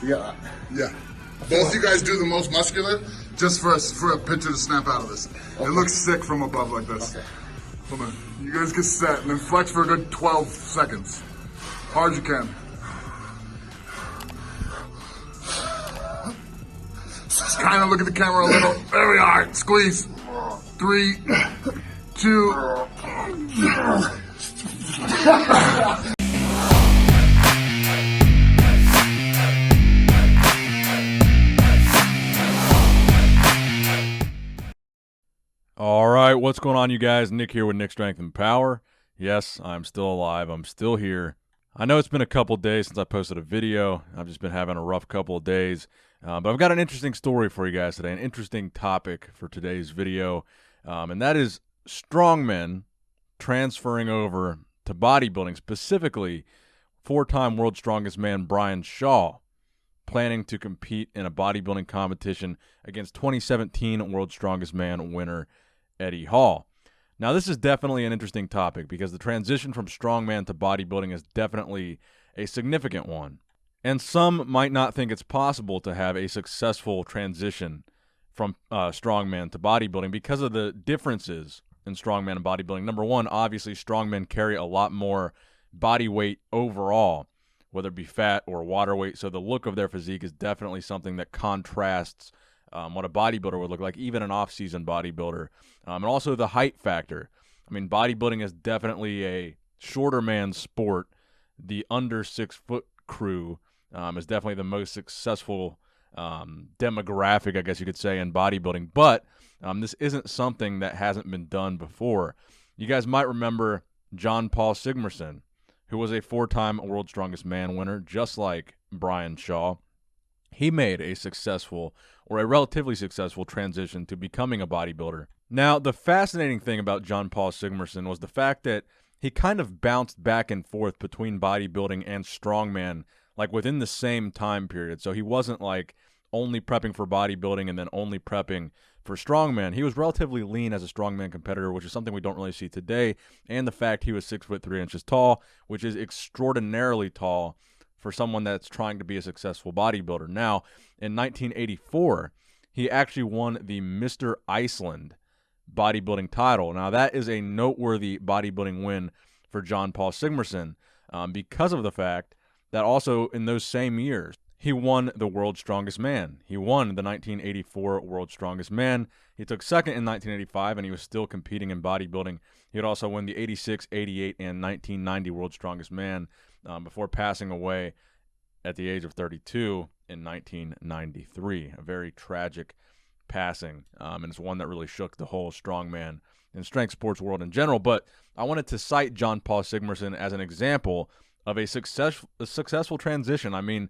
Yeah. Yeah. Both you guys do the most muscular, just for a picture to snap out of this. Okay. It looks sick from above like this. Okay. Hold on. You guys get set and then flex for a good 12 seconds. Hard you can. Just kind of look at the camera a little. There we are. Squeeze. 3, 2. All right, what's going on, you guys? Nick here with Nick Strength and Power. Yes, I'm still alive. I'm still here. I know it's been a couple days since I posted a video. I've just been having a rough couple of days. But I've got an interesting story for you guys today, an interesting topic for today's video, and that is strongmen transferring over to bodybuilding, specifically four-time World's Strongest Man Brian Shaw, planning to compete in a bodybuilding competition against 2017 World's Strongest Man winner Eddie Hall. Now, this is definitely an interesting topic because the transition from strongman to bodybuilding is definitely a significant one. And some might not think it's possible to have a successful transition from strongman to bodybuilding because of the differences in strongman and bodybuilding. Number one, obviously, strongmen carry a lot more body weight overall, whether it be fat or water weight. So the look of their physique is definitely something that contrasts what a bodybuilder would look like, even an off-season bodybuilder. And also the height factor. I mean, bodybuilding is definitely a shorter man's sport. The under 6-foot crew is definitely the most successful demographic, I guess you could say, in bodybuilding. But this isn't something that hasn't been done before. You guys might remember Paul Sigmarsson, who was a four-time World's Strongest Man winner, just like Brian Shaw. He made a successful, or a relatively successful, transition to becoming a bodybuilder. Now, the fascinating thing about Paul Sigmarsson was the fact that he kind of bounced back and forth between bodybuilding and strongman, like within the same time period. So he wasn't like only prepping for bodybuilding and then only prepping for strongman. He was relatively lean as a strongman competitor, which is something we don't really see today. And the fact he was 6'3" tall, which is extraordinarily tall for someone that's trying to be a successful bodybuilder. Now, in 1984, he actually won the Mr. Iceland bodybuilding title. Now, that is a noteworthy bodybuilding win for Paul Sigmarsson because of the fact that also in those same years, he won the World's Strongest Man. He won the 1984 World's Strongest Man. He took second in 1985, and he was still competing in bodybuilding. He would also win the 86, 88, and 1990 World's Strongest Man before passing away at the age of 32 in 1993. A very tragic passing, and it's one that really shook the whole strongman and strength sports world in general. But I wanted to cite Paul Sigmarsson as an example of a successful transition. I mean,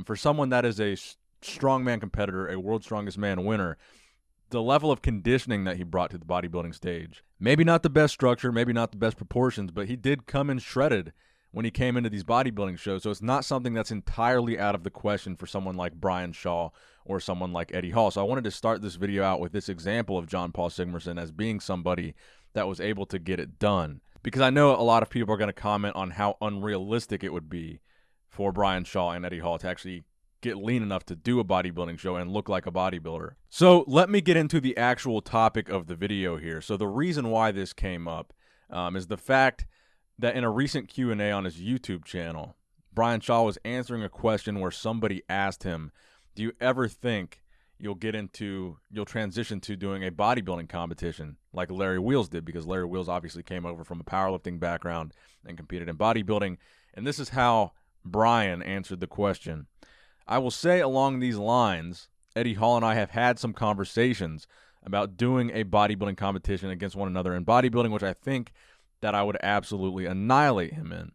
for someone that is a strongman competitor, a World's Strongest Man winner, the level of conditioning that he brought to the bodybuilding stage, maybe not the best structure, maybe not the best proportions, but he did come in shredded when he came into these bodybuilding shows. So it's not something that's entirely out of the question for someone like Brian Shaw or someone like Eddie Hall. So I wanted to start this video out with this example of Paul Sigmarsson as being somebody that was able to get it done. Because I know a lot of people are going to comment on how unrealistic it would be for Brian Shaw and Eddie Hall to actually get lean enough to do a bodybuilding show and look like a bodybuilder. So let me get into the actual topic of the video here. So the reason why this came up is the fact that in a recent Q&A on his YouTube channel, Brian Shaw was answering a question where somebody asked him, do you ever think you'll transition to doing a bodybuilding competition like Larry Wheels did? Because Larry Wheels obviously came over from a powerlifting background and competed in bodybuilding. And this is how Brian answered the question. I will say along these lines, Eddie Hall and I have had some conversations about doing a bodybuilding competition against one another in bodybuilding, which I think that I would absolutely annihilate him in.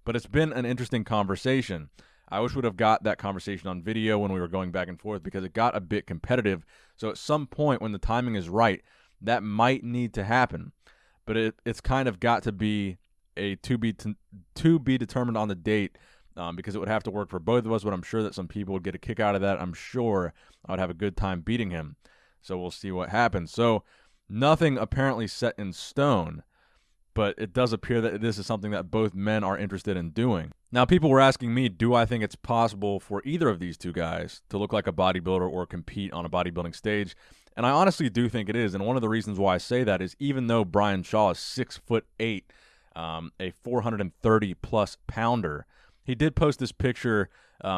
But it's been an interesting conversation. I wish we would have got that conversation on video when we were going back and forth because it got a bit competitive. So at some point when the timing is right, that might need to happen. But it's kind of got to be a to be determined on the date because it would have to work for both of us, but I'm sure that some people would get a kick out of that. I'm sure I would have a good time beating him. So we'll see what happens. So nothing apparently set in stone. but it does appear that this is something that both men are interested in doing. Now, people were asking me, do I think it's possible for either of these two guys to look like a bodybuilder or compete on a bodybuilding stage? And I honestly do think it is. And one of the reasons why I say that is even though Brian Shaw is 6'8", a 430-plus pounder, he did post this picture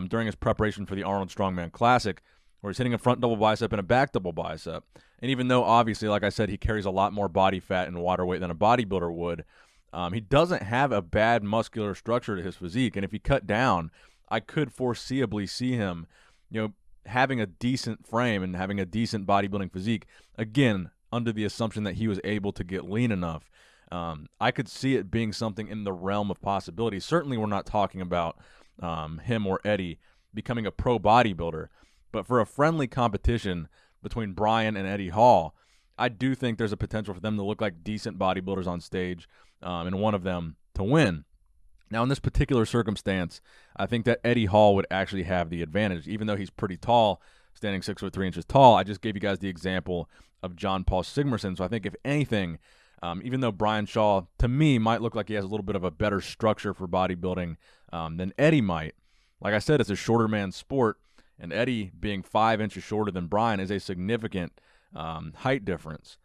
during his preparation for the Arnold Strongman Classic where he's hitting a front double bicep and a back double bicep. And even though, obviously, like I said, he carries a lot more body fat and water weight than a bodybuilder would, he doesn't have a bad muscular structure to his physique. And if he cut down, I could foreseeably see him, having a decent frame and having a decent bodybuilding physique, again, under the assumption that he was able to get lean enough. I could see it being something in the realm of possibility. Certainly we're not talking about him or Eddie becoming a pro bodybuilder, but for a friendly competition between Brian and Eddie Hall, I do think there's a potential for them to look like decent bodybuilders on stage and one of them to win. Now, in this particular circumstance, I think that Eddie Hall would actually have the advantage, even though he's pretty tall, standing 6'3" tall. I just gave you guys the example of Paul Sigmarsson. So I think if anything, even though Brian Shaw, to me, might look like he has a little bit of a better structure for bodybuilding than Eddie might, like I said, it's a shorter man's sport, and Eddie being 5 inches shorter than Brian is a significant height difference.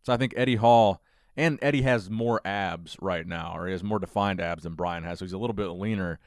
So I think Eddie Hall, and Eddie has more abs right now, or he has more defined abs than Brian has, so he's a little bit leaner,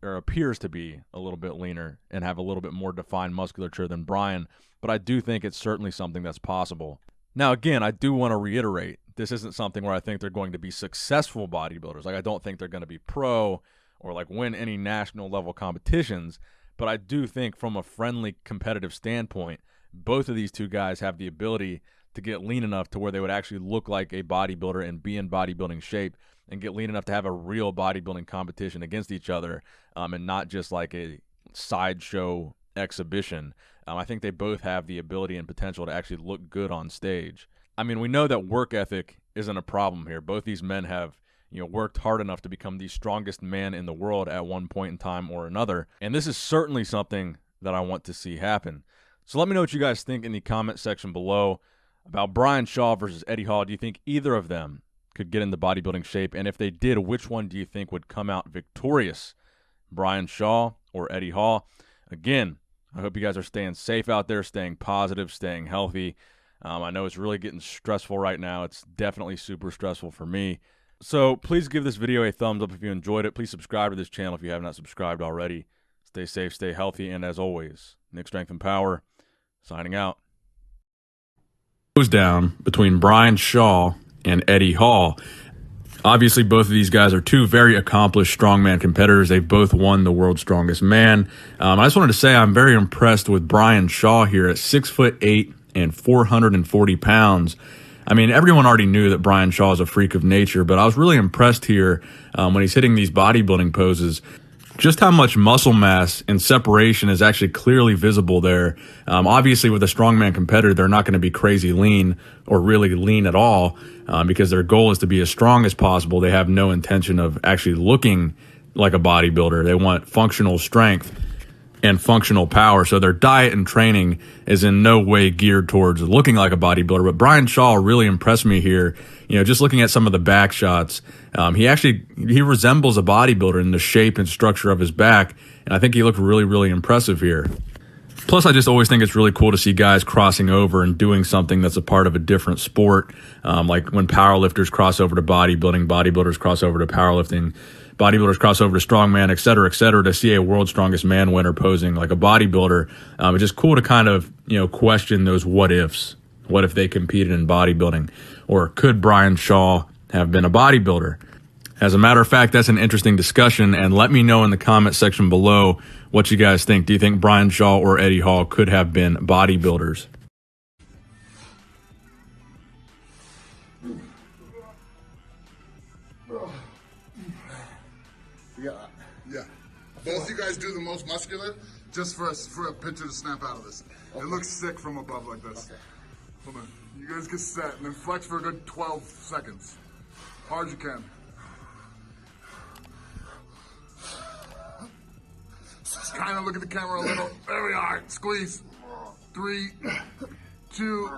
or appears to be a little bit leaner, and have a little bit more defined musculature than Brian, but I do think it's certainly something that's possible. Now, again, I do want to reiterate, this isn't something where I think they're going to be successful bodybuilders. Like, I don't think they're going to be pro or, like, win any national level competitions, but I do think from a friendly competitive standpoint, both of these two guys have the ability to get lean enough to where they would actually look like a bodybuilder and be in bodybuilding shape and get lean enough to have a real bodybuilding competition against each other and not just like a sideshow exhibition. I think they both have the ability and potential to actually look good on stage. I mean, we know that work ethic isn't a problem here. Both these men have worked hard enough to become the strongest man in the world at one point in time or another. And this is certainly something that I want to see happen. So let me know what you guys think in the comment section below about Brian Shaw versus Eddie Hall. Do you think either of them could get into bodybuilding shape? And if they did, which one do you think would come out victorious? Brian Shaw or Eddie Hall? Again, I hope you guys are staying safe out there, staying positive, staying healthy. I know it's really getting stressful right now. It's definitely super stressful for me. So please give this video a thumbs up if you enjoyed it. Please subscribe to this channel if you have not subscribed already. Stay safe, stay healthy, and as always, Nick Strength and Power, signing out. Goes down between Brian Shaw and Eddie Hall. Obviously, both of these guys are two very accomplished strongman competitors. They've both won the World's Strongest Man. I just wanted to say I'm very impressed with Brian Shaw here at 6'8" and 440 pounds. I mean, everyone already knew that Brian Shaw is a freak of nature, but I was really impressed here when he's hitting these bodybuilding poses. Just how much muscle mass and separation is actually clearly visible there. Obviously, with a strongman competitor, they're not going to be crazy lean or really lean at all because their goal is to be as strong as possible. They have no intention of actually looking like a bodybuilder. They want functional strength and functional power. So their diet and training is in no way geared towards looking like a bodybuilder. But Brian Shaw really impressed me here. Just looking at some of the back shots, he resembles a bodybuilder in the shape and structure of his back. And I think he looked really, really impressive here. Plus, I just always think it's really cool to see guys crossing over and doing something that's a part of a different sport. Like when powerlifters cross over to bodybuilding, bodybuilders cross over to powerlifting, bodybuilders cross over to strongman, et cetera, to see a World's Strongest Man winner posing like a bodybuilder. It's just cool to kind of, question those what ifs. What if they competed in bodybuilding? Or could Brian Shaw have been a bodybuilder? As a matter of fact, that's an interesting discussion, and let me know in the comment section below what you guys think. Do you think Brian Shaw or Eddie Hall could have been bodybuilders? Yeah. Both you guys do the most muscular, just for a picture to snap out of this. Okay. It looks sick from above like this. Okay. Hold on. You guys get set and then flex for a good 12 seconds. Hard as you can. Just kind of look at the camera a little. There we are. Squeeze. 3, 2.